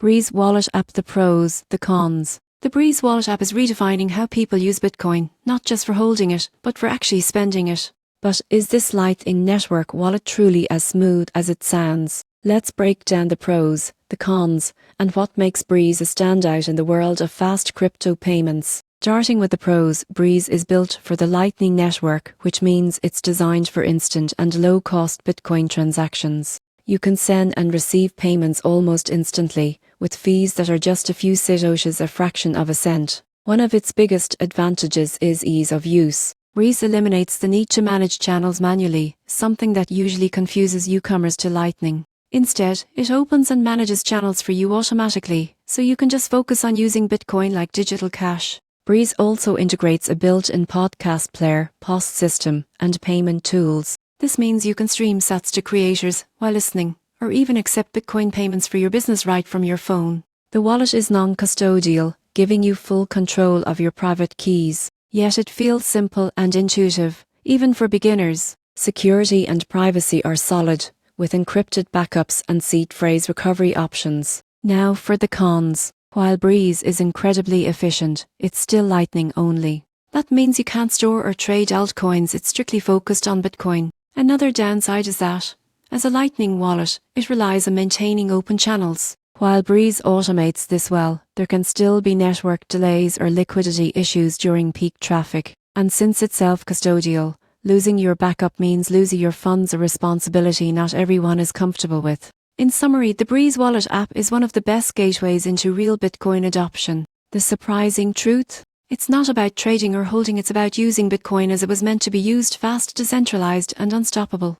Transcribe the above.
Breez Wallet App. The pros, the cons. The Breez Wallet app is redefining how people use Bitcoin, not just for holding it, but for actually spending it. But is this Lightning Network wallet truly as smooth as it sounds? Let's break down the pros, the cons, and what makes Breez a standout in the world of fast crypto payments. Starting with the pros, Breez is built for the Lightning Network, which means it's designed for instant and low-cost Bitcoin transactions. You can send and receive payments almost instantly, with fees that are just a few satoshis, a fraction of a cent. One of its biggest advantages is ease of use. Breez eliminates the need to manage channels manually, something that usually confuses newcomers to Lightning. Instead, it opens and manages channels for you automatically, so you can just focus on using Bitcoin like digital cash. Breez also integrates a built-in podcast player, POS system, and payment tools. This means you can stream sats to creators while listening, or even accept Bitcoin payments for your business right from your phone. The wallet is non-custodial, giving you full control of your private keys, yet it feels simple and intuitive, even for beginners. Security and privacy are solid, with encrypted backups and seed phrase recovery options. Now for the cons. While Breez is incredibly efficient, it's still Lightning only. That means you can't store or trade altcoins, it's strictly focused on Bitcoin. Another downside is that, as a Lightning wallet, it relies on maintaining open channels. While Breez automates this well, there can still be network delays or liquidity issues during peak traffic. And since it's self-custodial, losing your backup means losing your funds, a responsibility not everyone is comfortable with. In summary, the Breez Wallet app is one of the best gateways into real Bitcoin adoption. The surprising truth? It's not about trading or holding, it's about using Bitcoin as it was meant to be used: fast, decentralized, and unstoppable.